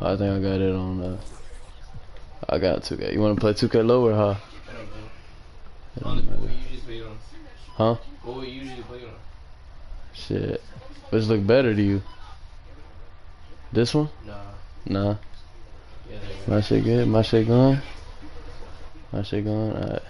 I think I got it on. I got 2K. You want to play 2K lower, huh? What we usually play on? Huh? What we usually play on? Shit. Which look better to you? This one? Nah. Yeah, My shit good? My shit going? My shit going? Alright.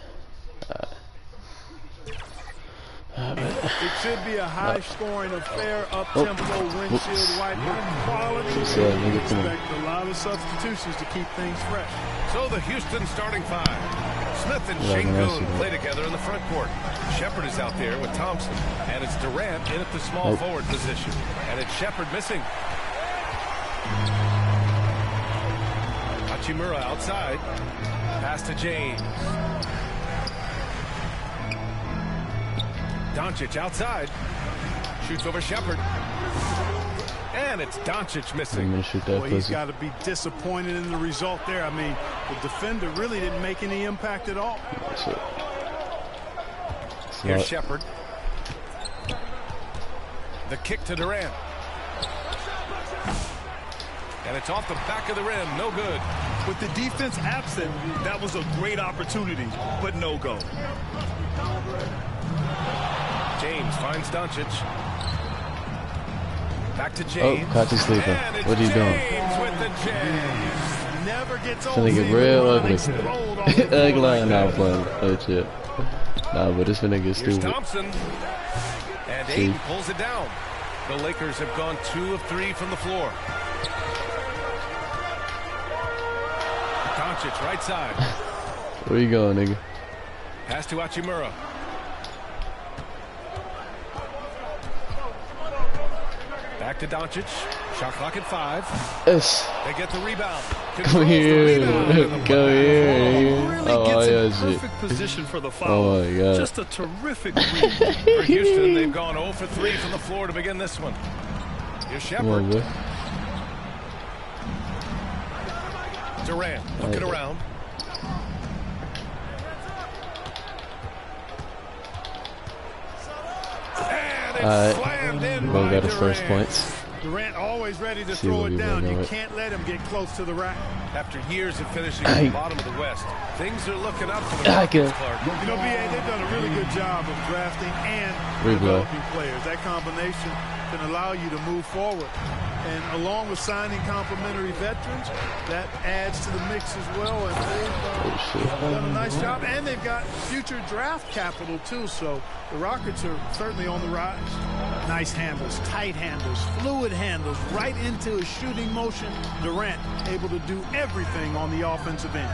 It should be a high-scoring affair, up-tempo, windshield wiper, quality. Expect a lot of substitutions to keep things fresh. So the Houston starting five. Smith and Shingun play together in the front court. Shepard is out there with Thompson. And it's Durant in at the small forward position. And it's Shepard missing. Hachimura outside. Pass to James. Doncic outside. Shoots over Shepard. And it's Doncic missing. Boy, he's got to be disappointed in the result there. I mean, the defender really didn't make any impact at all. Here's Shepard. The kick to Durant. And it's off the back of the rim. No good. With the defense absent, that was a great opportunity, but no go. James finds Doncic. Back to James. Oh, caught you sleeping. What are you doing? With the James. Never gets old. It's gonna get real ugly. Ugly now, playing. Oh shit. Nah, but it's gonna get stupid. Here's Thompson. And Aiden pulls it down. The Lakers have gone 2 of 3 from the floor. Doncic right side. Where you going, nigga? Pass to Hachimura. Back to Doncic. Shot clock at 5. Yes. They get the rebound. Come here. Come here. Really gets in perfect position for the foul. Oh my God. Just a terrific read. For Houston, they've gone 0 for 3 from the floor to begin this one. Here's Shepard. Come on, boy. Durant looking around. And it's slammed in by got his first points. Durant always ready to throw it down. You can't let him get close to the rack. After years of finishing at the bottom of the West, things are looking up for the Rockets, Clark. You know, BA, they've done a really good job of drafting and developing players. That combination can allow you to move forward. And along with signing complementary veterans, that adds to the mix as well. And they've done a nice job. And they've got future draft capital, too. So the Rockets are certainly on the rise. Nice handles, tight handles, fluid handles, right into a shooting motion. Durant able to do everything on the offensive end.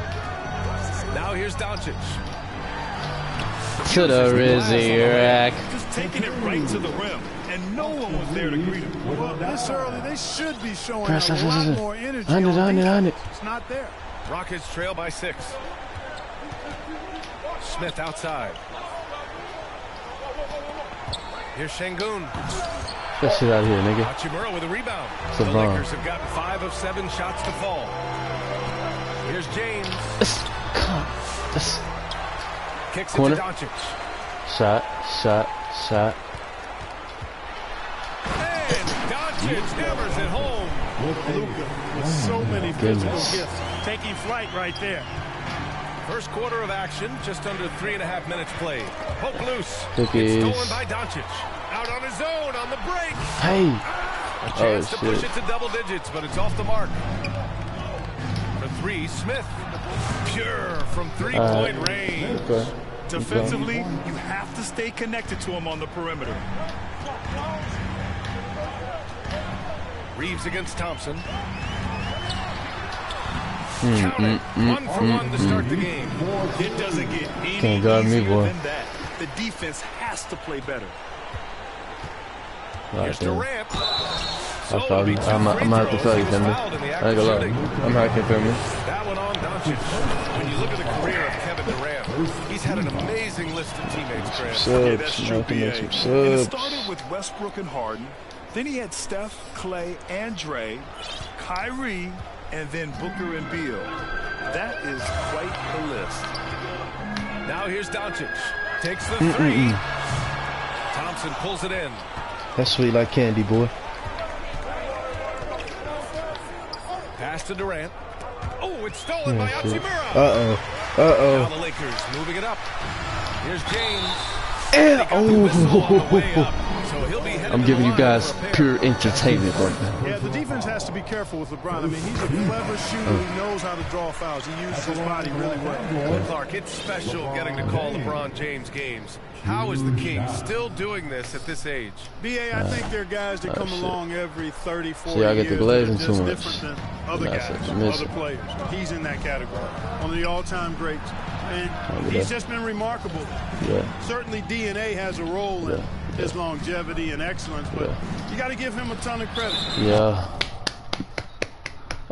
Now here's Doncic. To the Rizzy rack. Just taking it right to the rim. And no one was there to greet him. Well, this early, they should be showing a lot more energy. On it. It's not there. Rockets trail by 6. Smith outside. Here's Shingun. Get shit out of here, nigga. Hachimura with a rebound. The Lakers have gotten 5 of 7 shots to fall. Here's James. Kicks it to Doncic. Shot. And Doncic hammers it home. Luka with so many physical gifts. Taking flight right there. First quarter of action, just under 3.5 minutes played. Poke loose. It's stolen by Doncic. Out on his own on the break. Hey. A chance to push it to double digits, but it's off the mark. For 3, Smith. Pure from 3-point range. Okay. Defensively, you have to stay connected to him on the perimeter. Reeves against Thompson. Count it. 1 for 1 to start the game. It doesn't get any Can't guard me, boy. than that. The defense has to play better. Here's Durant. I'm gonna have to tell you, Timmy. I ain't gonna lie. I'm hacking for me. That one on Doncic. When you look at the career of Kevin Durant, he's had an amazing list of teammates, Chris. Yeah, that's true, BA. And it started with Westbrook and Harden. Then he had Steph, Clay, and Dre, Kyrie, and then Booker and Beal. That is quite the list. Now here's Doncic. Takes the 3. Thompson pulls it in. That's sweet like candy, boy. Pass to Durant. Oh, it's stolen by Hachimura. Now the Lakers moving it up. Here's James. I'm giving you guys pure entertainment right now. Yeah, the defense has to be careful with LeBron. I mean, he's a clever shooter. He knows how to draw fouls. He uses his body really well. Clark, it's special getting to call LeBron James games. How is the King still doing this at this age? B.A., I think there are guys that come along every 30, 40 See, I years get the glazing that are too just much. different than other guys, other players. He's in that category. One of the all-time greats. And he's just been remarkable. Yeah. Certainly DNA has a role in his longevity and excellence, but you got to give him a ton of credit. Yeah.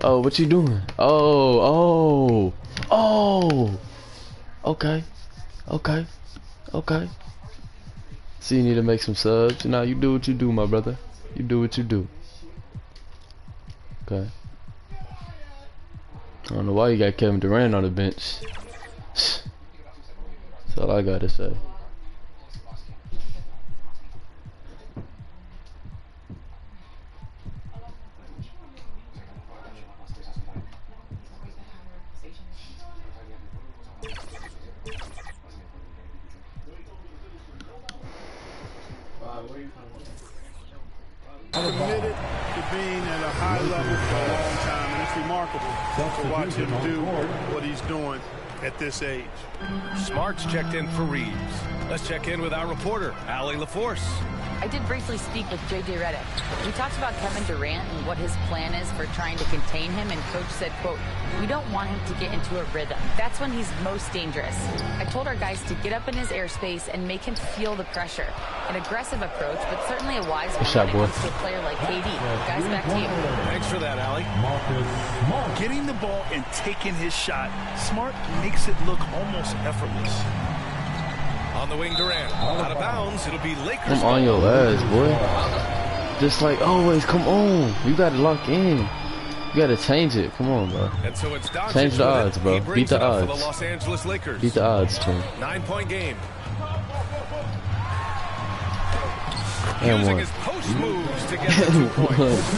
Oh, what you doing? Oh. Okay. So you need to make some subs. Now you do what you do, my brother. You do what you do. Okay. I don't know why you got Kevin Durant on the bench. That's all I gotta say. Committed to being at a high level for a long time, and it's remarkable to watch him do what he's doing at this age. Smart's checked in for Reeves. Let's check in with our reporter, Allie LaForce. I did briefly speak with J.J. Redick. We talked about Kevin Durant and what his plan is for trying to contain him, and Coach said, quote, "We don't want him to get into a rhythm. That's when he's most dangerous." I told our guys to get up in his airspace and make him feel the pressure. An aggressive approach, but certainly a wise one when it comes to a player like KD. Guys, back to you. Thanks for that, Allie. Getting the ball and taking his shot, Smart makes it look almost effortless. On the wing, Durant. Out of bounds. It'll be Lakers. Come on your ass, boy. Just like always, come on. You gotta lock in. You gotta change it. Come on, bro. And so it's Doncic. Change the odds, bro. Beat the odds. For the Los Angeles Lakers. Beat the odds, team. 9-point game. And Using one. his post moves to get the 2 points.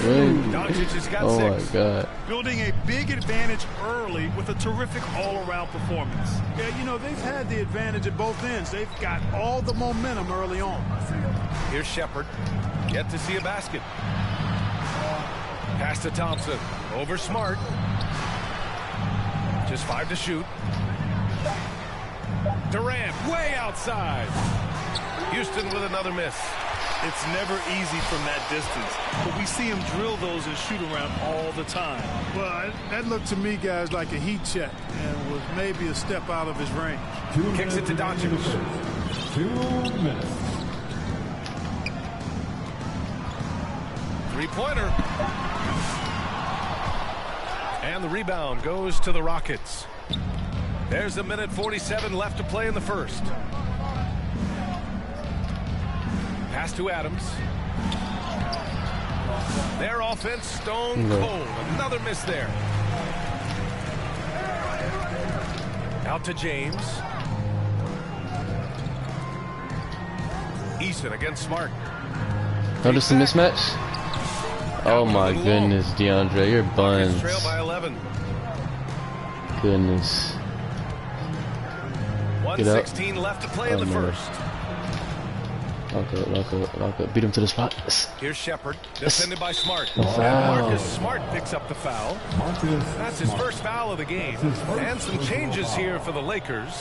Doncic has got Oh 6. my God. Building a big advantage early with a terrific all-around performance. Yeah, you know, they've had the advantage at both ends. They've got all the momentum early on. Here's Shepard. Yet to see a basket. Pass to Thompson. Over Smart. Just 5 to shoot. Durant way outside. Houston with another miss. It's never easy from that distance, but we see him drill those and shoot around all the time. Well, that looked to me, guys, like a heat check and was maybe a step out of his range. Kicks it to Doncic. 2 minutes. 3-pointer. And the rebound goes to the Rockets. There's 1:47 left to play in the first. Pass to Adams. Their offense stone cold. Another miss there. Out to James. Eason against Smart. Notice the mismatch? Oh my goodness, DeAndre, you're buns. Trail by 11. Goodness. 1:16 left to play in the first. Lock up. Beat him to the spot. Yes. Here's Shepard, defended by Smart. Foul. Marcus Smart picks up the foul. That's his first foul of the game. And some changes here for the Lakers.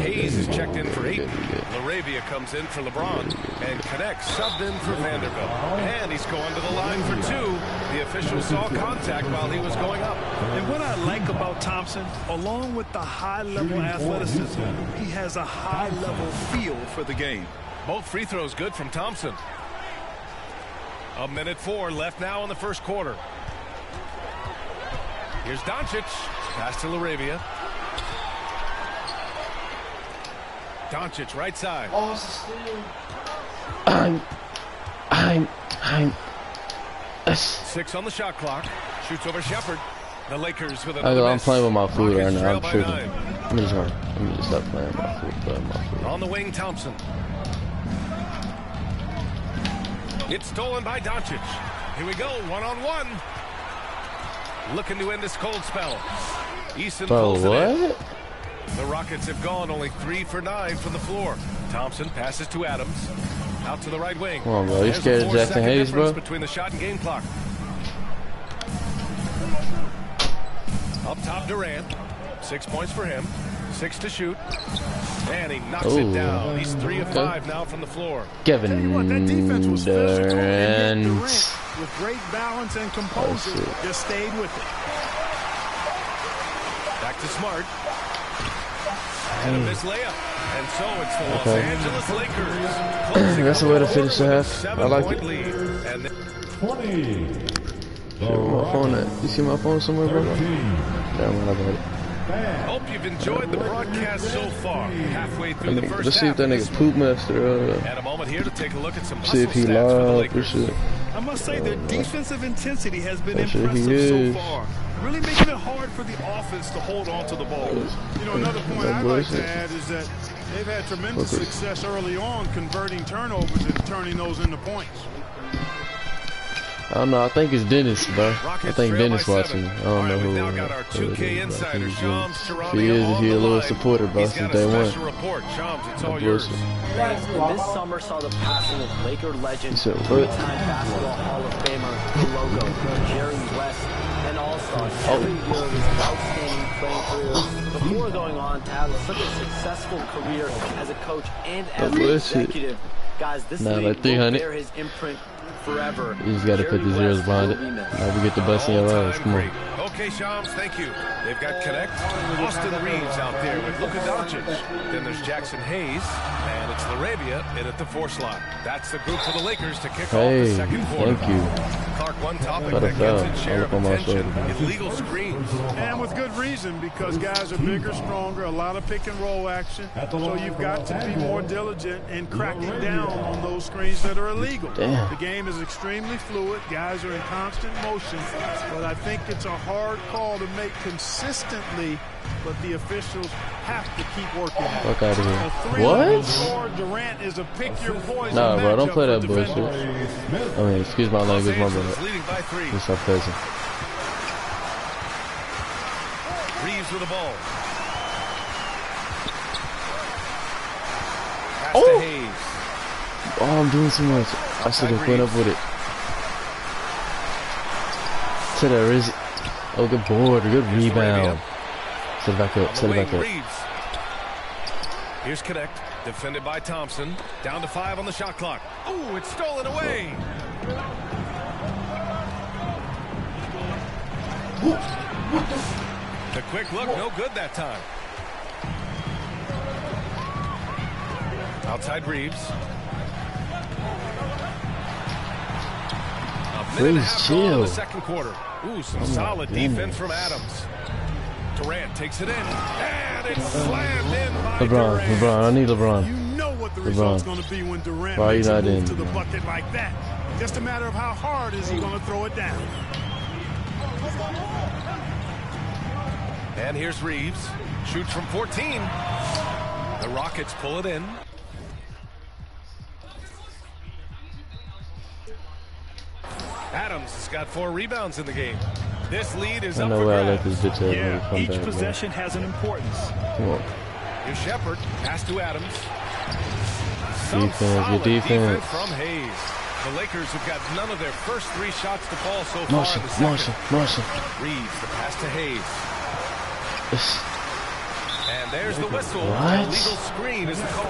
Hayes is checked in for 8. LaRavia comes in for LeBron. And Connect subbed in for Vanderbilt. And he's going to the line for 2. The official saw contact while he was going up. And what I like about Thompson, along with the high-level athleticism, he has a high-level feel for the game. Both free throws good from Thompson. 1:04 left now in the first quarter. Here's Doncic. Pass to LaRavia. Doncic right side. Oh, it's a steal. 6 on the shot clock. Shoots over Shepard. The Lakers with I'm another miss. playing with my food right Rockets now. I'm trail by tripping. 9. Let me just stop playing with my food. On the wing, Thompson. It's stolen by Doncic. Here we go, 1-on-1. looking to end this cold spell. Eason Bro, pulls it in. what? The Rockets have gone only 3 for 9 from the floor. Thompson passes to Adams. Out to the right wing. Come on, bro. You There's a scared of 4-second Jackson Hayes, difference bro? between the shot and game clock. Up top, Durant. 6 points for him. 6 to shoot. And he knocks it down. He's 3 of 5 now from the floor. Kevin Tell you what, that defense was physical, and yet Durant. Durant, with great balance and composure, just stayed with it. Back to Smart. And a missed layup. And so it's the Los Angeles Lakers. Closing That's the way to finish the half. I like it. lead. And 20. Where my phone at? You see my phone somewhere, bro? Damn, I got it. hope you've enjoyed the broadcast so far. Halfway through the first Let's see if half. that nigga Poop Master, And a moment here to take a look at some see hustle if he stats for the live or Lakers. shit. I must say their defensive intensity has been That shit he impressive so is. far. Really making it hard for the offense to hold on to the ball. You know, another point That I'd like bullshit. to add is that they've had tremendous Focus. success early on converting turnovers and turning those into points. I don't know. I think it's Dennis, bro. I Rockets think trail Dennis by watching. 7. I don't All know right, who. we've now got our who it 2K is, bro. I insider, think it's Shams Dennis. Charania, If he is, on he a the little line. supporter, bro, He's since got a day one. special report. Shams, it's all That yours. bullshit. Guys, this summer saw the passing of Laker legend, So what? three-time basketball Hall of Famer, the logo, Jerry West, and All-Star. Every year of his outstanding playing career before going on to have such a successful career as a coach and as an bullshit. executive. Guys, this Nah, league like will 300. bear his imprint forever. You just gotta put the Jerry zeros West behind will it. be missed. Now we get the bus in your ass. All-time Come on. great. Okay, Shams, thank you. They've got Connect, Austin Reeves out there with Luka Doncic. Then there's Jackson Hayes, and it's Laravia in at the 4 slot. That's the group for the Lakers to kick off the Hey, second quarter. thank you. Clark, one topic Got a that gets foul. its share of I'll look on my attention, shoulder. illegal screens. And with good reason, because guys are bigger, stronger, a lot of pick and roll action. So you've got to be more diligent in cracking down on those screens that are illegal. Damn. The game is extremely fluid. Guys are in constant motion. But I think it's a hard call to make consistently, but the officials have to keep working at it. Fuck out of A here. three-level What? score, Durant is a pick your poison Nah, bro, don't matchup play that for bullshit. defenders. I mean, excuse my Los language, my Angeles bad. leading by 3. It's sarcasm. Reeves with the ball. Pass Oh! to Hayes. Oh, I'm doing too much. I should have went up with it. To the Rizzy. Oh, good board. Good rebound. Set it back up. On Set the it back wing, up. Reeves. Here's Connect, defended by Thompson. Down to 5 on the shot clock. Oh, it's stolen away. The quick look, no good that time. Outside Reeves. A minute and a half Please gone in chill. the second quarter. Ooh, some solid defense from Adams. Durant takes it in, and it's slammed in by LeBron. Durant. LeBron. I need LeBron. You know what the LeBron. result's going to be when Durant Why makes you a not move in? to the bucket like that. Just a matter of how hard is he going to throw it down. And here's Reeves. Shoots from 14. The Rockets pull it in. Adams has got 4 rebounds in the game. This lead is I up know for where I let grabs. this bitch at. Yeah, Come each back, bro. possession has an importance. Come on. Here's Shepard. Pass to Adams. Some Defense, good solid defense. from Hayes. The Lakers have got none of their first 3 shots to fall so far Marshall. in the second. Marshall. Reeves, the pass to Hayes. And there's the whistle. What? Illegal screen is the call.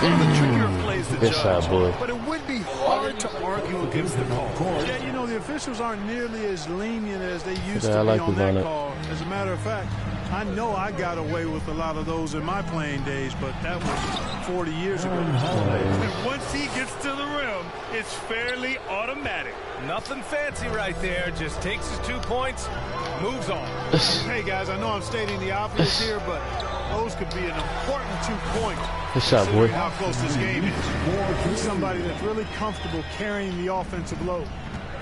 One of the trickier plays to Good judge, shot, boy. but it would be hard to argue against the call. Yeah, you know, the officials aren't nearly as lenient as they used Yeah, to I be like on this on that it. call. As a matter of fact, I know I got away with a lot of those in my playing days, but that was 40 years ago. And once he gets to the rim, it's fairly automatic. Nothing fancy right there. Just takes his 2 points, moves on. Hey, guys, I know I'm stating the obvious here, but those could be an important 2 points. Good shot, boy. Considering how close this game is. He's somebody that's really comfortable carrying the offensive load.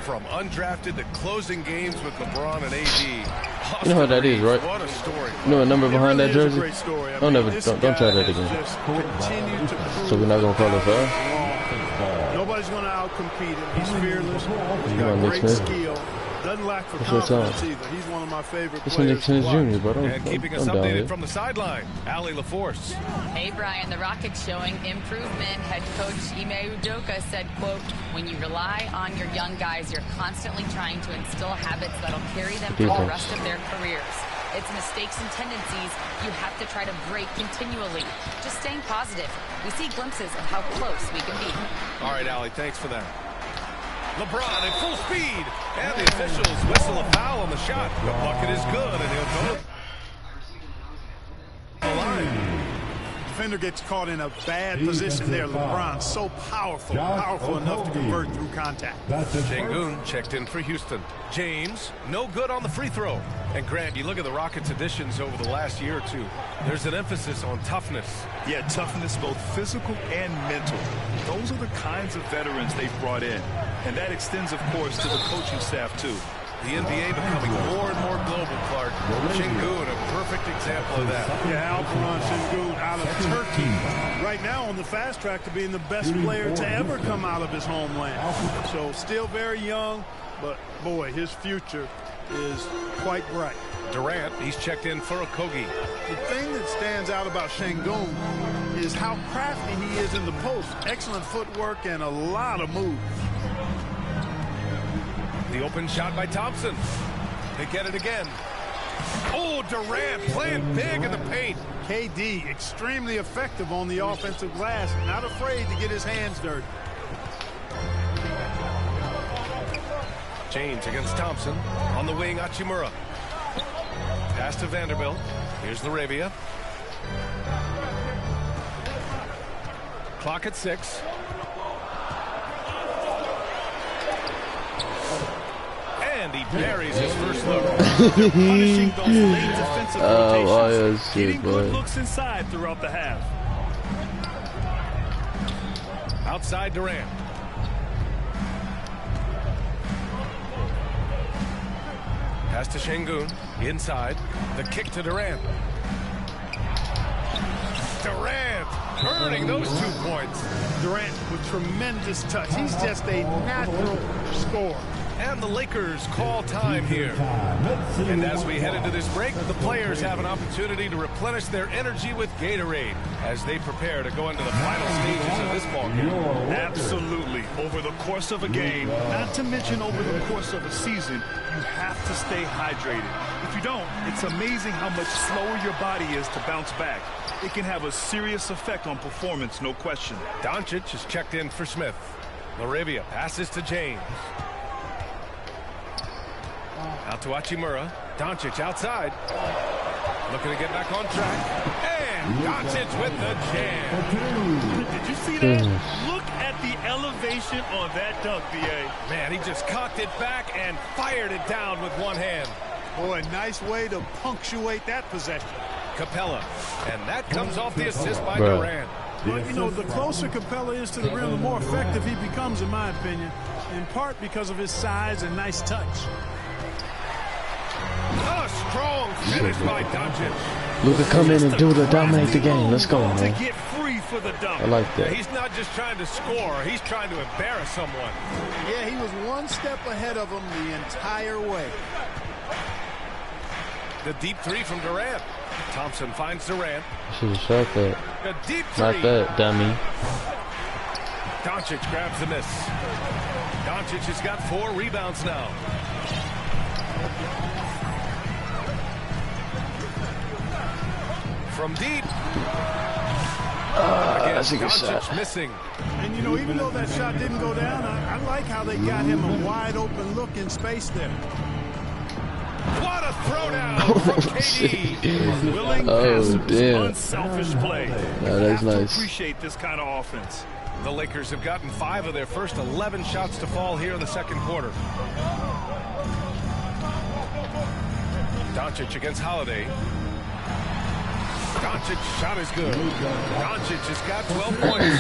From undrafted to closing games with LeBron and AD. You know what that is, right? What a story. You know what number behind It that really is a jersey? great story. I Don't mean, ever- this don't guy try that has again. just continued to prove So we're not gonna call it foul? wrong. Nobody's going to outcompete him. He's fearless. He's You got want Nick great Smith? skill. Doesn't lack for What's confidence either. He's one of my favorite This one players. Nick Jr., but And keeping us updated from the sideline, Allie LaForce. Hey, Brian, the Rockets showing improvement. Head coach Ime Udoka said, quote, when you rely on your young guys, you're constantly trying to instill habits that'll carry them through the rest of their careers. It's mistakes and tendencies you have to try to break continually. Just staying positive. We see glimpses of how close we can be. All right, Allie, thanks for that. LeBron at full speed, and the officials whistle a foul on the shot. The bucket is good, and he'll go to the line. Defender gets caught in a bad position there. LeBron so powerful enough to convert through contact. Şengün checked in for Houston. James, no good on the free throw. And Grant, you look at the Rockets' additions over the last year or two. There's an emphasis on toughness. Yeah, toughness, both physical and mental. Those are the kinds of veterans they've brought in. And that extends, of course, to the coaching staff, too. The NBA becoming more and more global, Clark. Şengün, a perfect example of that. Yeah, Alperen Şengün out of Turkey. Right now on the fast track to being the best player to ever come out of his homeland. So still very young, but boy, his future is quite bright. Durant, he's checked in for Okogie. The thing that stands out about Şengün is how crafty he is in the post. Excellent footwork and a lot of moves. The open shot by Thompson. They get it again. Oh, Durant playing big in the paint. KD extremely effective on the offensive glass. Not afraid to get his hands dirty. James against Thompson. On the wing, Hachimura. Pass to Vanderbilt. Here's LaRavia. Clock at 6. And he buries his first look. Punishing those late defensive rotations. Getting good looks inside throughout the half. Outside Durant. Pass to Şengün. Inside. The kick to Durant. Durant earning those 2 points. Durant with tremendous touch. He's just a natural scorer. And the Lakers call time here. And as we head into this break, the players have an opportunity to replenish their energy with Gatorade as they prepare to go into the final stages of this ballgame. Absolutely. Over the course of a game, not to mention over the course of a season, you have to stay hydrated. If you don't, it's amazing how much slower your body is to bounce back. It can have a serious effect on performance, no question. Doncic is checked in for Smith. LaRavia passes to James. Out to Hachimura. Doncic outside. Looking to get back on track. And Doncic with the jam. Did you see that? Look at the elevation on that dunk, B.A. Man, he just cocked it back and fired it down with one hand. Boy, nice way to punctuate that possession. Capella. And that comes off the assist by Durant. Well, you know, the closer Capella is to the rim, the more effective he becomes, in my opinion, in part because of his size and nice touch. A strong finish by Doncic. Luka come in and dominate the game. Let's go, man. To get free for the dunk. I like that. He's not just trying to score, he's trying to embarrass someone. Yeah, he was one step ahead of him the entire way. The deep three from Durant. Thompson finds Durant. Should have shot that. A deep three. Not that, dummy. Doncic grabs the miss. Doncic has got 4 rebounds now. From deep. Again, that's a good Doncic shot. missing. And, you know, even though that shot didn't go down, I like how they got him a wide open look in space there. What a throwdown from KD. Willing Oh, passes, damn. unselfish play. Yeah, that's You have to nice. appreciate this kind of offense. The Lakers have gotten 5 of their first 11 shots to fall here in the second quarter. Doncic against Holiday. Doncic's shot is good. Doncic has got 12 points.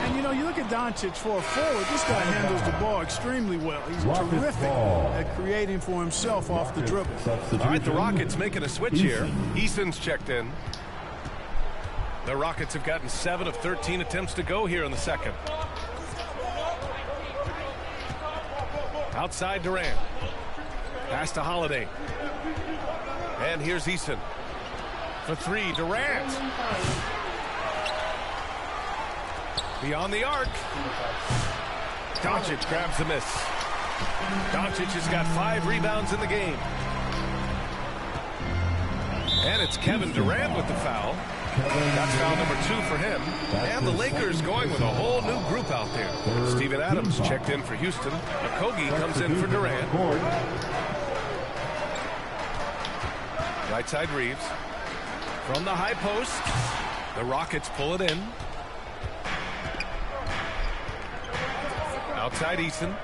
And, you know, you look at Doncic for a forward, this guy handles the ball extremely well. He's terrific at creating for himself off the dribble. All right, the Rockets making a switch here. Eason's checked in. The Rockets have gotten 7 of 13 attempts to go here in the second. Outside Durant. Pass to Holiday. And here's Eason. For three, Durant. Beyond the arc. Doncic grabs the miss. Doncic has got 5 rebounds in the game. And it's Kevin Durant with the foul. That's foul number 2 for him. And the Lakers going with a whole new group out there. Steven Adams checked in for Houston. Okogie comes in for Durant. Right side Reeves. From the high post. The Rockets pull it in. Outside Eason.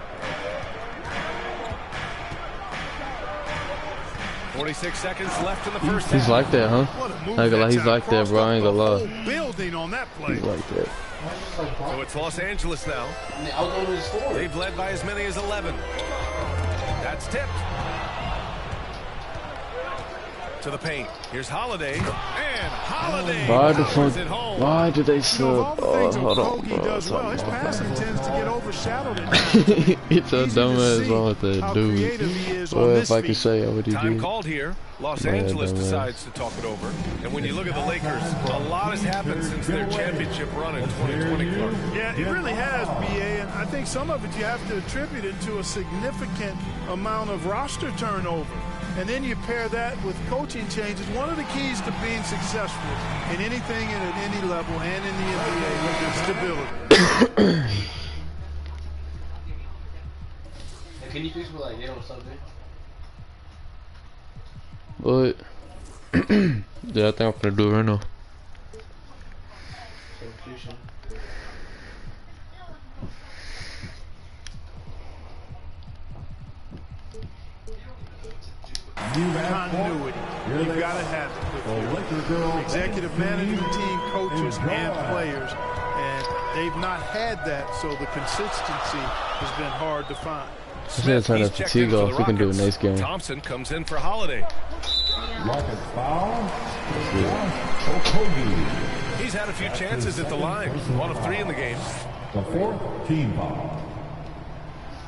46 seconds left in the first half. He's like that, huh? I ain't gonna lie, he's like that, bro. I ain't gonna lie. Building on that play. He's like that. So it's Los Angeles now. They've led by as many as 11. That's tipped. To the paint. Here's Holiday. And Holiday powers it home. Why do they sub? Oh, hold on, bro. Does well. His passing tends to get overshadowed at times. It's a dumbass wrong with that dude. Well, if I could say what he Time did. called here. Los Angeles decides to talk it over. And when you look at the Lakers, a lot has happened since their championship run in 2020, Clark. Yeah, it really has, BA, and I think some of it you have to attribute it to a significant amount of roster turnover. And then you pair that with coaching changes. One of the keys to being successful in anything and at any level and in the NBA is stability. Can you fix me like on something? But yeah, I think I'm gonna do it right now. Continuity. You've got to have it with your executive management team, coaches, and players. And they've not had that, so the consistency has been hard to find. He's gonna turn the fatigue off. We can do it next game. Thompson comes in for Holiday. Rockets foul. Okogie. He's had a few chances at the line. 1 of 3 in the game. The 4th team foul.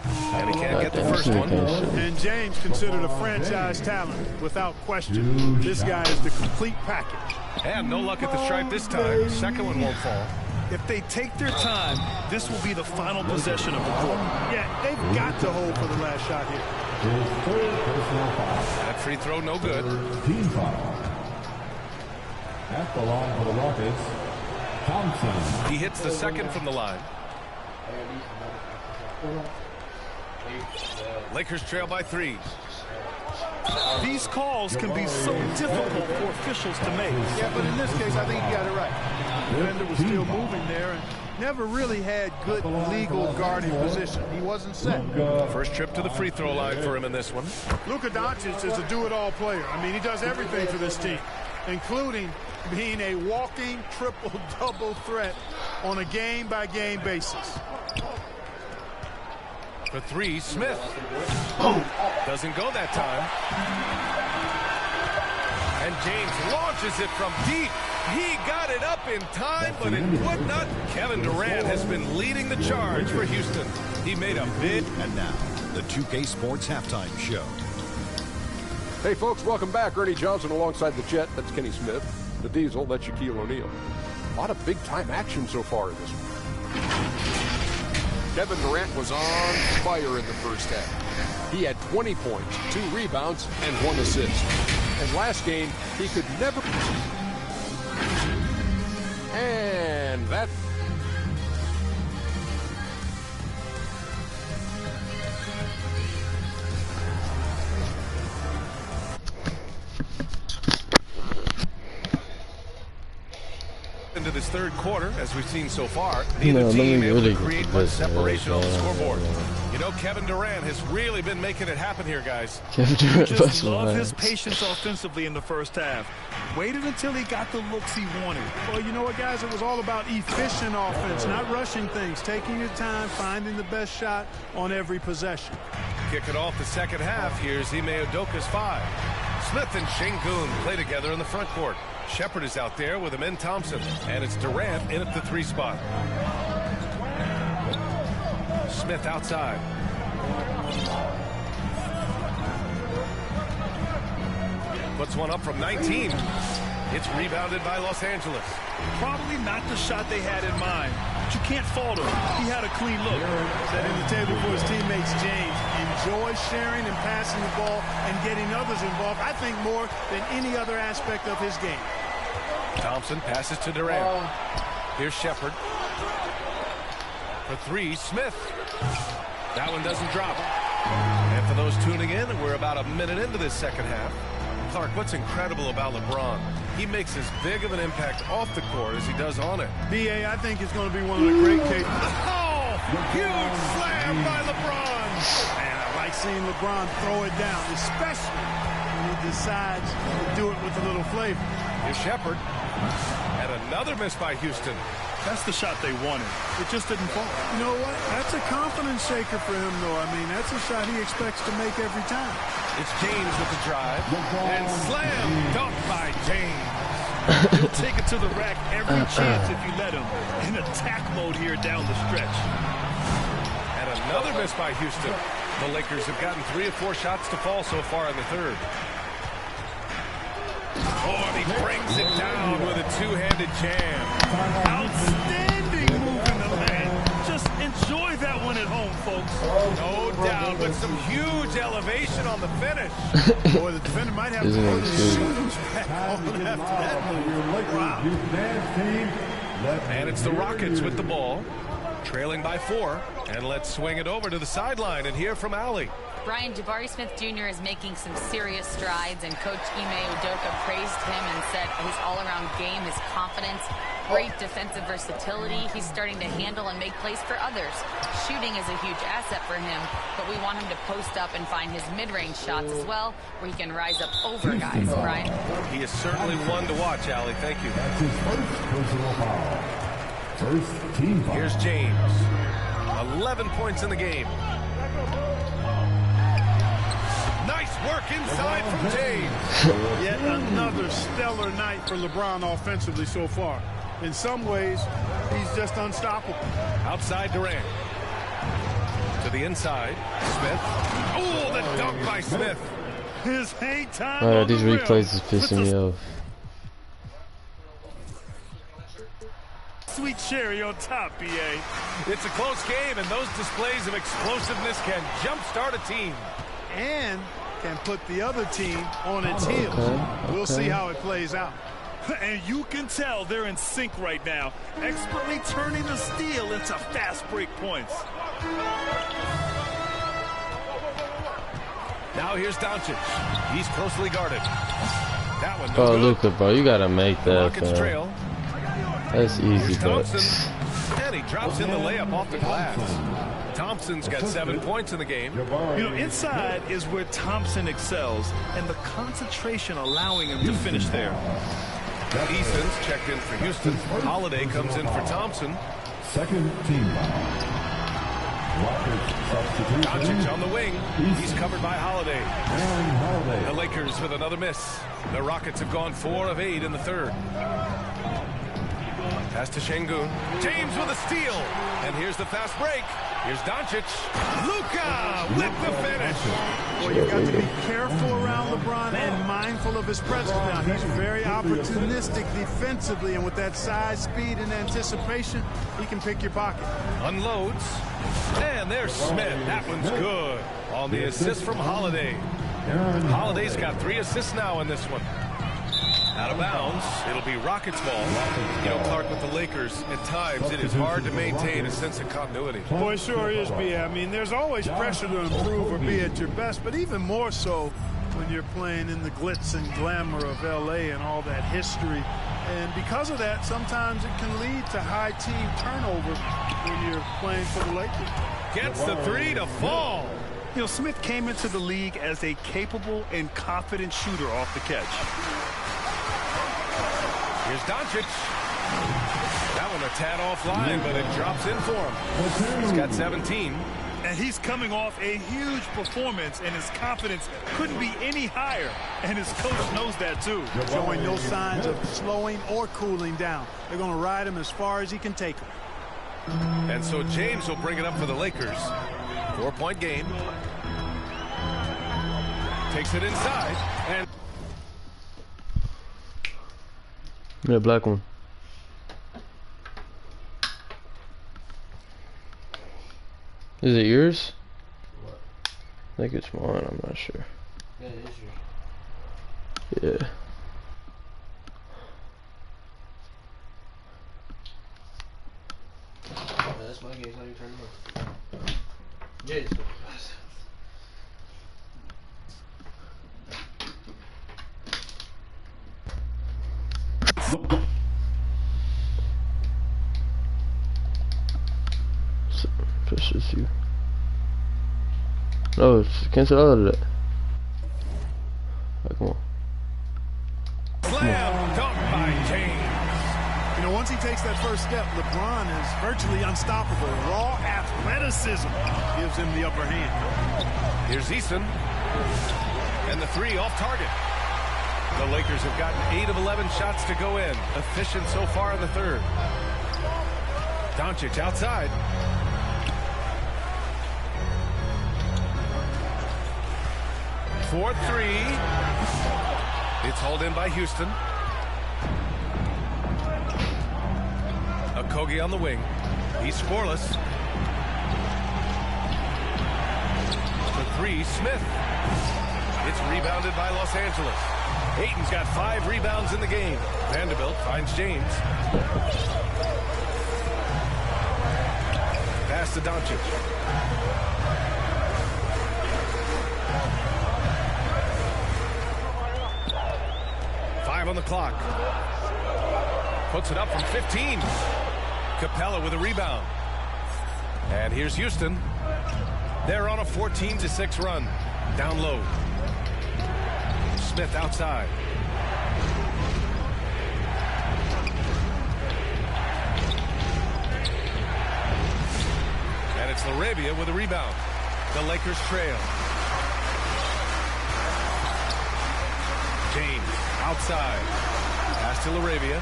And he can't get the first one. And James considered a franchise talent, without question. This guy is the complete package. And no luck at the stripe this time. Second one won't fall. If they take their time, this will be the final possession of the quarter. Yeah, they've got to hold for the last shot here. That free throw no good. Team foul. At the line for the Rockets, Thompson. He hits the second from the line. Lakers trail by 3. These calls can be so difficult for officials to make. Yeah, but in this case, I think he got it right. The defender was still moving there and never really had good legal guarding position. He wasn't set. First trip to the free throw line for him in this one. Luka Doncic is a do-it-all player. I mean, he does everything for this team, including being a walking triple-double threat on a game-by-game basis. For 3, Smith. Doesn't go that time. And James launches it from deep. He got it up in time, but it would not. Kevin Durant has been leading the charge for Houston. He made a bid. And now, the 2K Sports Halftime Show. Hey, folks, welcome back. Ernie Johnson alongside the Jet. That's Kenny Smith. The Diesel, that's Shaquille O'Neal. A lot of big-time action so far in this one. Kevin Durant was on fire in the first half. He had 20 points, 2 rebounds, and 1 assist. And last game, he could never... And that... into this third quarter, as we've seen so far, neither team able to create much separation on the scoreboard. You know, Kevin Durant has really been making it happen here, guys. Kevin Durant Just love his patience offensively in the first half. Waited until he got the looks he wanted. Well, you know what, guys? It was all about efficient offense, not rushing things, taking your time, finding the best shot on every possession. Kick it off the second half. Here's Ime Udoka's 5. Smith and Şengün play together in the front court. Shepard is out there with Amin Thompson, and it's Durant in at the 3 spot. Smith outside. puts one up from 19. It's rebounded by Los Angeles. Probably not the shot they had in mind, but you can't fault him. He had a clean look. Setting the table for his teammates, James. Enjoys sharing and passing the ball and getting others involved, I think, more than any other aspect of his game. Thompson passes to Durant. Here's Shepard. For three, Smith. That one doesn't drop. And for those tuning in, we're about a minute into this second half. Clark, what's incredible about LeBron? He makes as big of an impact off the court as he does on it. B.A., I think it's going to be one of the great cases. Oh! Huge slam by LeBron! Man, I like seeing LeBron throw it down, especially when he decides to do it with a little flavor. Here's Shepard. And another miss by Houston. That's the shot they wanted. It just didn't fall. You know what? That's a confidence shaker for him, though. I mean, that's a shot he expects to make every time. It's James with the drive. And slam dunk by James. He'll take it to the rack every chance if you let him. In attack mode here down the stretch. And another miss by Houston. The Lakers have gotten 3 or 4 shots to fall so far in the third. Oh, and he brings it down with a two-handed jam. Outstanding move in the lane. Just enjoy that one at home, folks. No doubt, but some huge elevation on the finish. Boy, the defender might have to put his shoes back on after that move. Wow. And it's the Rockets with the ball, trailing by 4. And let's swing it over to the sideline and hear from Allie. Brian, Jabari Smith Jr. is making some serious strides, and Coach Ime Udoka praised him and said his all-around game, his confidence, great defensive versatility. He's starting to handle and make plays for others. Shooting is a huge asset for him, but we want him to post up and find his mid-range shots as well, where he can rise up over guys. Brian? He is certainly one to watch, Allie. Thank you. That's his first personal foul. First team foul. Here's James. 11 points in the game. Nice work inside from James. Yet another stellar night for LeBron offensively so far. In some ways, he's just unstoppable. Outside Durant. To the inside. Smith. Oh, the dunk by Smith. His hang time. These replays is pissing me off. Sweet cherry on top, B.A. It's a close game, and those displays of explosiveness can jumpstart a team. And can put the other team on its heels. We'll see how it plays out. And you can tell they're in sync right now, expertly turning the steal into fast break points. Now here's Doncic. He's closely guarded. That one. Oh, Luka, bro, you gotta make that. Rockets trail. That's easy, but. And he drops in the layup off the glass. Thompson's got 7 points in the game. You know, inside is where Thompson excels, and the concentration allowing him to finish there. Eason's checked in for Houston. Holiday comes in for Thompson. Second team foul. Doncic on the wing. He's covered by Holiday. The Lakers with another miss. The Rockets have gone 4 of 8 in the third. Pass to Şengün. James with a steal. And here's the fast break. Here's Doncic. Luka with the finish. Well, you've got to be careful around LeBron and mindful of his presence now. He's very opportunistic defensively, and with that size, speed, and anticipation, he can pick your pocket. Unloads. And there's Smith. That one's good. On the assist from Holiday. Holiday's got 3 assists now in this one. Out of bounds. It'll be Rockets ball. You know, Clark, with the Lakers, at times it is hard to maintain a sense of continuity. Boy, it sure is, B. I mean, there's always pressure to improve or be at your best, but even more so when you're playing in the glitz and glamour of L.A. and all that history. And because of that, sometimes it can lead to high team turnover when you're playing for the Lakers. Gets the 3 to fall. You know, Smith came into the league as a capable and confident shooter off the catch. Here's Doncic. That one a tad offline, but it drops in for him. He's got 17. And he's coming off a huge performance, and his confidence couldn't be any higher. And his coach knows that, too. Showing no signs of slowing or cooling down. They're going to ride him as far as he can take him. And so James will bring it up for the Lakers. 4-point game. Takes it inside. And Yeah, black one. Is it yours? What? I think it's mine, I'm not sure. Yeah, it is yours. Yeah. Oh, that's my game, it's not even turned on. Jay's. Pushes you. No, it's cancel out of that. Right, come on. Slam dunk by James. You know, once he takes that first step, LeBron is virtually unstoppable. Raw athleticism gives him the upper hand. Here's Eason. And the three off target. The Lakers have gotten 8 of 11 shots to go in. Efficient so far in the third. Doncic outside. For three. It's hauled in by Houston. Okogie on the wing. He's scoreless. For three, Smith. It's rebounded by Los Angeles. Ayton's got 5 rebounds in the game. Vanderbilt finds James. Pass to Doncic. On the clock. Puts it up from 15. Capella with a rebound. And here's Houston. They're on a 14-6 run. Down low. Smith outside. And it's Laravia with a rebound. The Lakers trail. James outside. Pass to Laravia.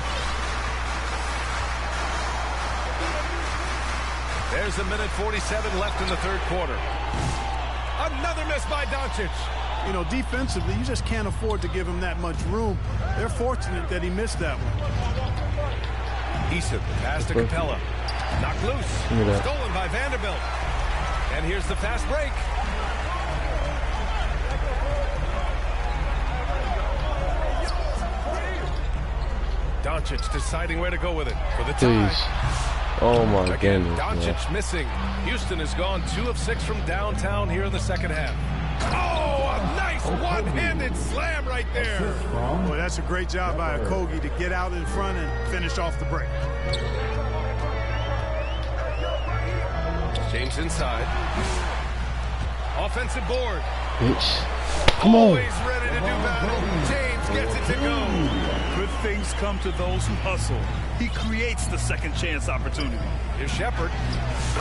There's a minute 47 left in the third quarter. Another miss by Doncic. You know, defensively, you just can't afford to give him that much room. They're fortunate that he missed that one. Eason, pass to Capella. Knocked loose. Stolen by Vanderbilt. And here's the fast break. Doncic deciding where to go with it for the tie. Please. Oh my goodness. Doncic missing. Houston has gone 2 of 6 from downtown here in the second half. Oh, a nice one-handed slam right there. Boy, that's a great job by Okogie to get out in front and finish off the break. James inside. Offensive board. Bitch. Come on. Always ready to do battle. James gets it to go. Good things come to those who hustle. He creates the second chance opportunity. Here's Shepard.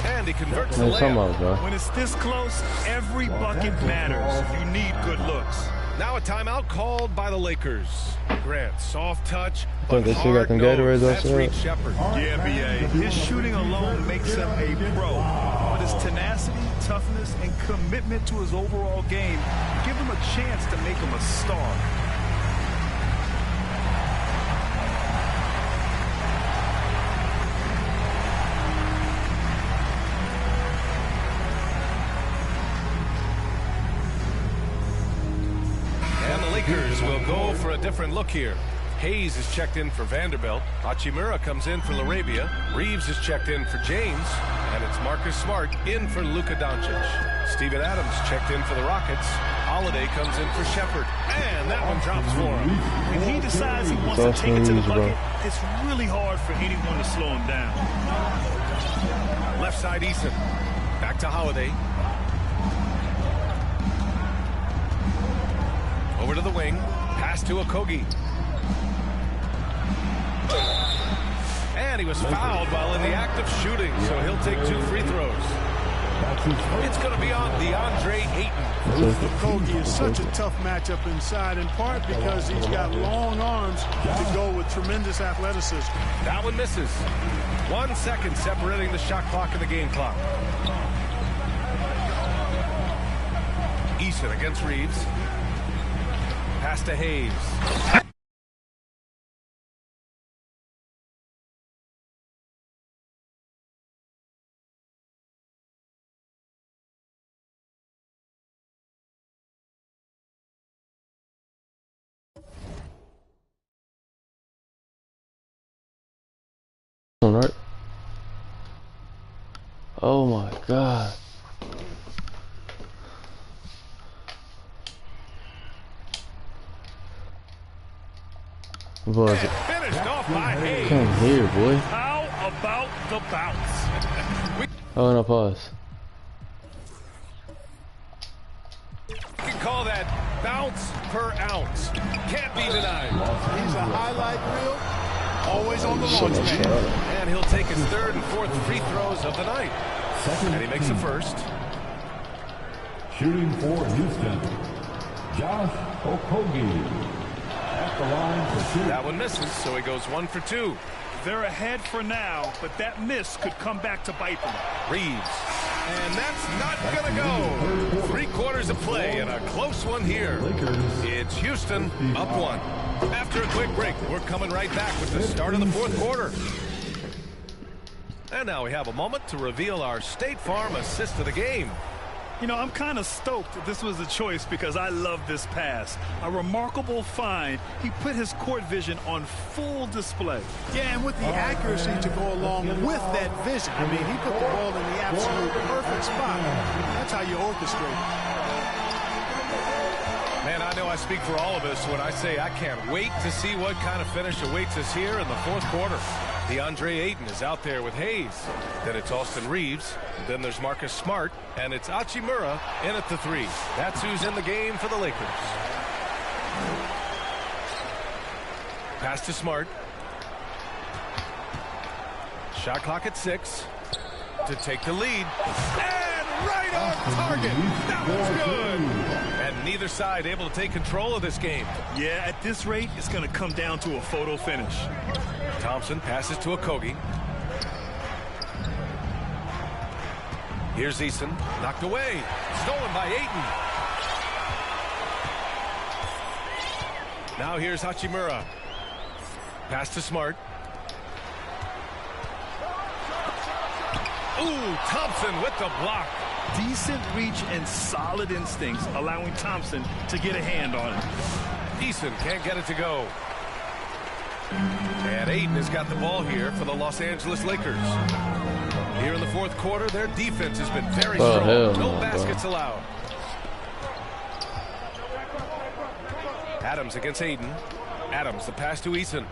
And he converts the layup. When it's this close, every bucket matters. You need good looks. Now a timeout called by the Lakers. Grant, soft touch. I think they still got them Gatorades outside. Shepard. Yeah, B.A. His shooting alone makes him a pro. But his tenacity, toughness, and commitment to his overall game give him a chance to make him a star. Lakers will go for a different look here. Hayes is checked in for Vanderbilt. Hachimura comes in for Laravia. Reeves is checked in for James. And it's Marcus Smart in for Luka Doncic. Steven Adams checked in for the Rockets. Holiday comes in for Shepard. And that one drops for him. When he decides he wants to take it to the bucket, it's really hard for anyone to slow him down. Left side Eason. Back to Holiday. Over to the wing. Pass to Okogie. And he was fouled while in the act of shooting, so he'll take 2 free throws. It's going to be on DeAndre Ayton. Okogie is such a tough matchup inside, in part because he's got long arms to go with tremendous athleticism. That one misses. 1 second separating the shot clock and the game clock. Eason against Reeves. Pass to Hayes. Oh my God. What was it? Finished off by Hayes. Come here, boy. How about the bounce? Oh, no, pause. You can call that bounce per ounce. Can't be denied. He's a highlight reel, always on the launch pad. And he'll take his third and fourth free throws of the night. And he makes the first. Shooting for Houston, Josh Okogie. At the line for two. That one misses, so he goes 1 for 2. They're ahead for now, but that miss could come back to bite them. Reeves. And that's not going to go. 3 quarters of play and a close one here. It's Houston up 1. After a quick break, we're coming right back with the start of the 4th quarter. And now we have a moment to reveal our State Farm assist of the game. You know, I'm kind of stoked that this was a choice because I love this pass. A remarkable find. He put his court vision on full display. Yeah, and with the accuracy to go along with that vision. I mean, he put the ball in the absolute perfect spot. That's how you orchestrate. Man, I know I speak for all of us when I say I can't wait to see what kind of finish awaits us here in the 4th quarter. DeAndre Ayton is out there with Hayes. Then it's Austin Reeves. Then there's Marcus Smart. And it's Hachimura in at the 3. That's who's in the game for the Lakers. Pass to Smart. Shot clock at 6 to take the lead. And right on target. That was good. And neither side able to take control of this game. Yeah, at this rate, it's going to come down to a photo finish. Thompson passes to Okogie. Here's Eason. Knocked away. Stolen by Ayton. Now here's Hachimura. Pass to Smart. Ooh, Thompson with the block. Decent reach and solid instincts, allowing Thompson to get a hand on it. Eason can't get it to go. And Ayton has got the ball here for the Los Angeles Lakers. Here in the 4th quarter, their defense has been very strong. No baskets allowed. Adams against Ayton. Adams, the pass to Eason.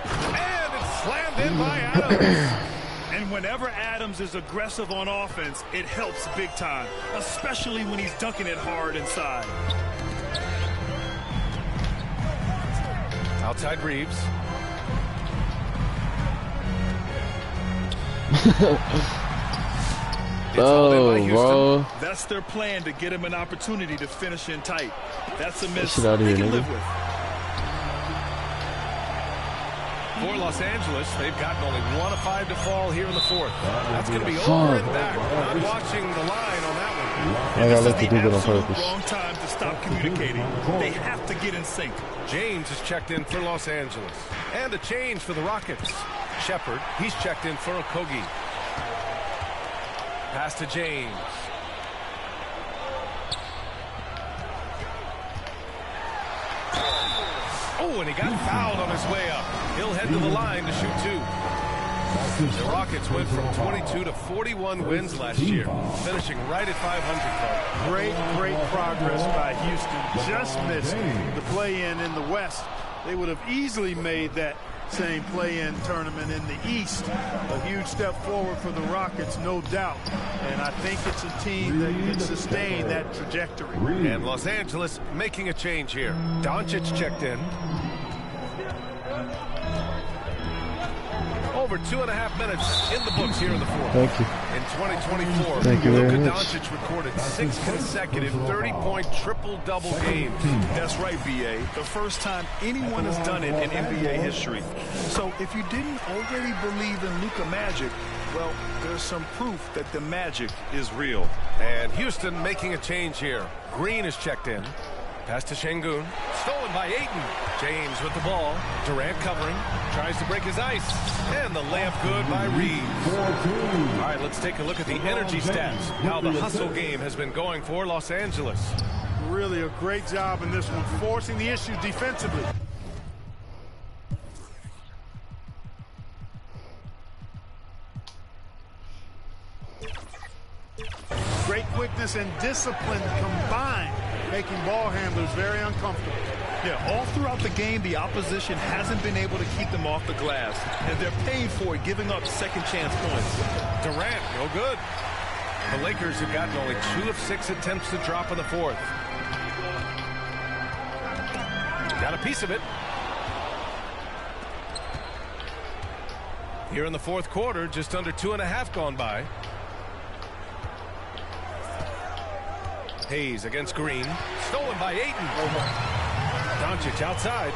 And it's slammed in by Adams. And whenever Adams is aggressive on offense, it helps big time, especially when he's dunking it hard inside. Outside Reeves. Oh, bro. That's their plan, to get him an opportunity to finish in tight. That's a miss Get out of they here, can nigga. live with. For Los Angeles, they've gotten only 1 of 5 to fall here in the 4th. That's going to be over and back. Not watching the line on that one. I gotta let you do that on purpose. Wrong time to stop communicating. They have to get in sync. James is checked in for Los Angeles. And a change for the Rockets. Shepard, he's checked in for Okogie. Pass to James. Oh, and he got fouled on his way up. He'll head to the line to shoot 2. The Rockets went from 22 to 41 wins last year, finishing right at 500. Great progress by Houston. Just missed the play-in in the West. They would have easily made that same play-in tournament in the East. A huge step forward for the Rockets, no doubt. And I think it's a team that can sustain that trajectory. And Los Angeles making a change here. Doncic checked in. Over 2.5 minutes in the books here in the 4th. Thank you. In 2024, Thank you very Luka much. Doncic recorded 6 consecutive 30-point triple-double games. That's right, B.A. The first time anyone has done it in NBA history. So if you didn't already believe in Luka magic, well, there's some proof that the magic is real. And Houston making a change here. Green is checked in. Pass to Şengün. Stolen by Ayton. James with the ball. Durant covering. Tries to break his ice. And the layup good by Reeves. All right, let's take a look at the energy stats. How the hustle game has been going for Los Angeles. Really a great job in this one, forcing the issue defensively. defense and discipline combined, making ball handlers very uncomfortable. Yeah, all throughout the game, the opposition hasn't been able to keep them off the glass, and they're paid for it, giving up second chance points. Durant, no good. The Lakers have gotten only 2 of 6 attempts to drop in the fourth. Got a piece of it. Here in the fourth quarter, just under 2.5 gone by. Hayes against Green. Stolen by Ayton. Doncic outside.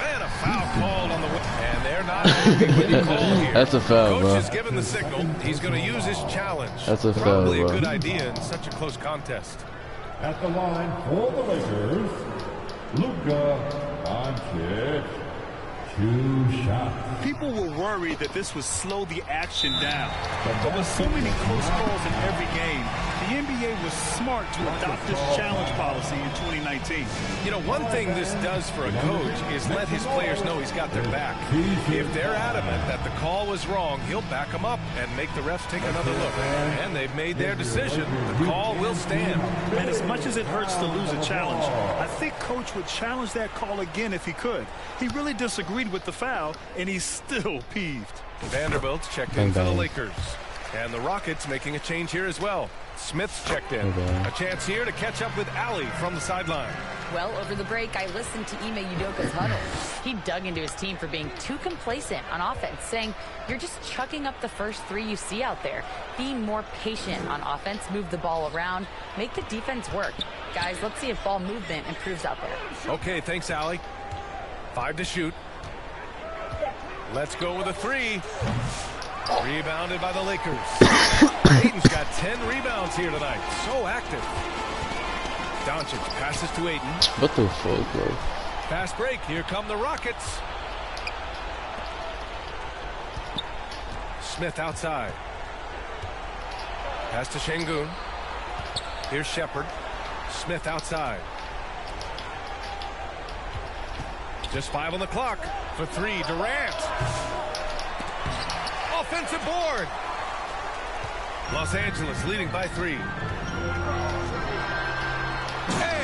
And a foul called on the wing. And they're not happy with the call here. That's a foul, Coach bro. has given the signal. He's going to use his challenge. That's a foul, Probably bro. a good idea in such a close contest. At the line for the Lakers, Luka Doncic. 2 shots. People were worried that this would slow the action down. But with so many close calls in every game, the NBA was smart to adopt this challenge policy in 2019. You know, one thing this does for a coach is let his players know he's got their back. If they're adamant that the call was wrong, he'll back them up and make the refs take another look. And they've made their decision. The call will stand. And as much as it hurts to lose a challenge, I think Coach would challenge that call again if he could. He really disagreed with the foul, and he's still peeved. Vanderbilt's checked in for the Lakers. And the Rockets making a change here as well. Smith's checked in. A chance here to catch up with Allie from the sideline. Well, over the break, I listened to Ime Udoka's huddle. He dug into his team for being too complacent on offense, saying, you're just chucking up the first 3 you see out there. Being more patient on offense, move the ball around, make the defense work. Guys, let's see if ball movement improves out there. Okay, thanks, Allie. 5 to shoot. Let's go with a 3. Rebounded by the Lakers. Ayton's got 10 rebounds here tonight. So active. Doncic passes to Ayton. What the fuck, bro? Fast break. Here come the Rockets. Smith outside. Pass to Şengün. Here's Shepherd. Smith outside. Just 5 on the clock. For 3, Durant. Offensive board. Los Angeles leading by 3.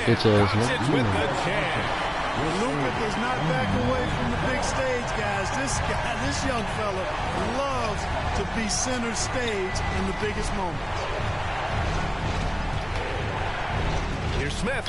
And Doncic with the jam. Luka does not back away from the big stage, guys. This young fella loves to be center stage in the biggest moments. Here's Smith.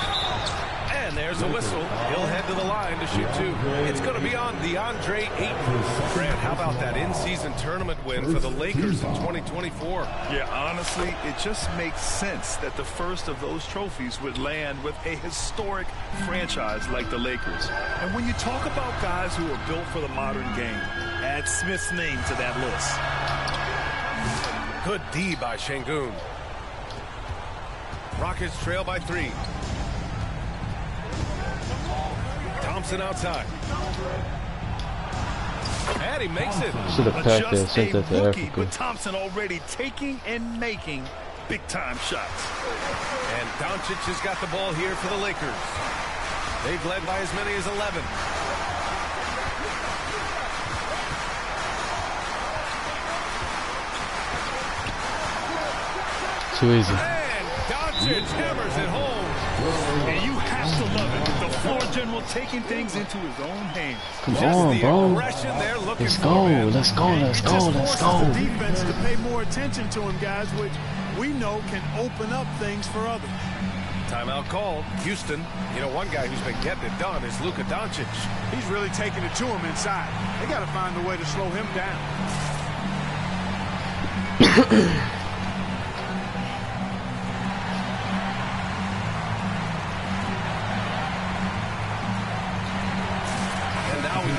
And there's a whistle. He'll head to the line to shoot 2. It's going to be on DeAndre Ayton. Grant, how about that in-season tournament win for the Lakers in 2024? Yeah, honestly, it just makes sense that the first of those trophies would land with a historic franchise like the Lakers. And when you talk about guys who are built for the modern game, add Smith's name to that list. Good D by Şengün. Rockets trail by 3. Thompson outside. And he makes it. Should have packed that, sent that to rookie, Africa. but Thompson already taking and making big-time shots. And Doncic has got the ball here for the Lakers. They've led by as many as 11. Too easy. And Doncic hammers it home. And you have to love it. The floor general taking things into his own hands. Come on, bro. Let's Let's go. go. Let's go. Let's go. Let's go. The defense to pay more attention to him, guys, which we know can open up things for others. Timeout called. Houston. You know, one guy who's been getting it done is Luka Doncic. He's really taking it to him inside. They got to find a way to slow him down.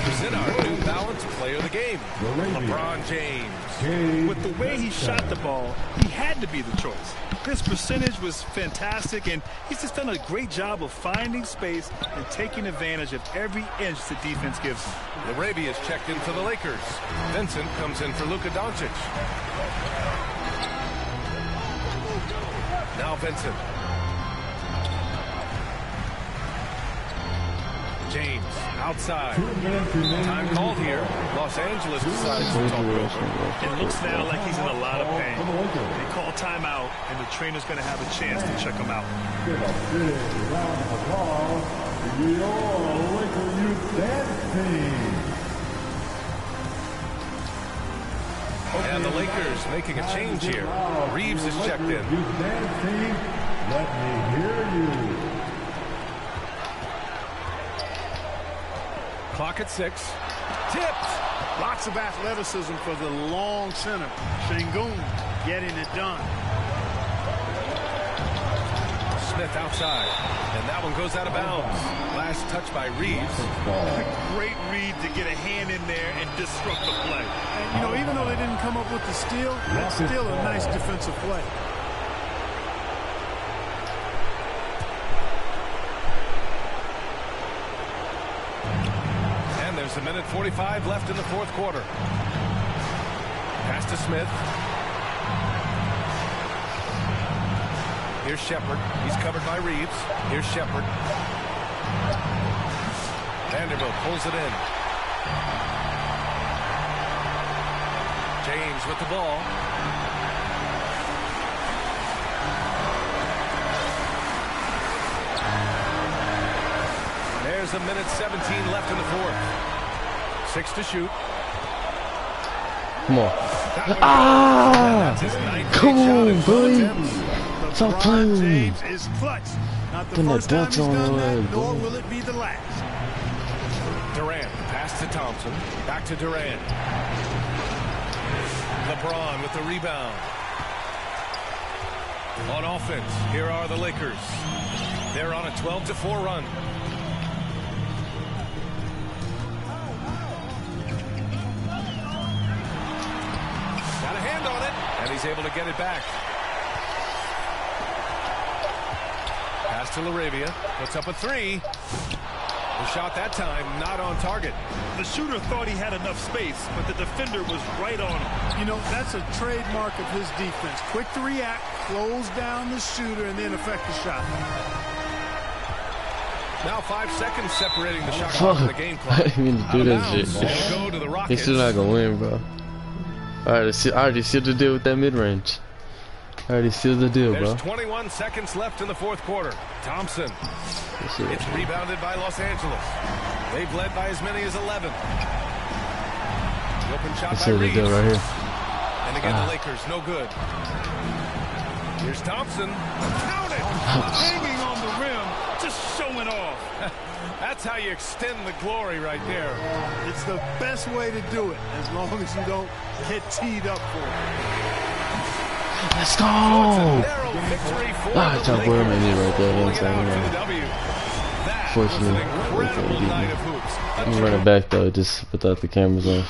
Present our New Balance Player of the Game, LeBron James. With the way he shot the ball, he had to be the choice. His percentage was fantastic, and he's just done a great job of finding space and taking advantage of every inch the defense gives him. Larabia's checked in for the Lakers. Vincent comes in for Luka Doncic. Now Vincent. James Outside. Time called here. Los Angeles decides to talk it over. It looks now like he's in a lot of pain. They call timeout, and the trainer's going to have a chance to check him out. Give a big round of applause to your Laker Youth Dance Team. And the Lakers making a change here. Reeves is checked in. Youth Dance Team, let me hear you. Clock at 6. Tipped. Lots of athleticism for the long center. Şengün getting it done. Smith outside. And that one goes out of bounds. Last touch by Reeves. Great read to get a hand in there and disrupt the play. And, you know, even though they didn't come up with the steal, that's still a nice defensive play. There's a minute 45 left in the fourth quarter. Pass to Smith. Here's Shepard. He's covered by Reeves. Here's Shepard. Vanderbilt pulls it in. James with the ball. There's a minute 17 left in the fourth. 6 to shoot. Come on. Ah! Come on, boy. Stop playing with me. Is clutch. Not the Putting first that time he's dunk on done that, the nor leg, will it be the last. Durant, pass to Thompson. Back to Durant. LeBron with the rebound. On offense, here are the Lakers. They're on a 12-4 run. Got a hand on it, and he's able to get it back. Pass to LaRavia. Puts up a three. The shot that time not on target. The shooter thought he had enough space, but the defender was right on him. You know, that's a trademark of his defense. Quick to react, close down the shooter, and then affect the shot. Now 5 seconds separating the shot clock from the game clock. I didn't mean to do this shit. Go to the He's Rockets. still not gonna win, bro. I already sealed the deal with that mid-range. I already sealed the deal, bro. There's 21 seconds left in the fourth quarter. Thompson. It's rebounded by Los Angeles. They've led by as many as 11. The open shot by Reeves. Right here. And again, the Lakers, no good. Here's Thompson. Count it! Hanging on the rim, just showing off. That's how you extend the glory right there. It's the best way to do it, as long as you don't get teed up for it. Let's go! It's our boy right there. You know what I'm saying? Fortunately, we can't beat him. I'm running back though, just without the cameras off.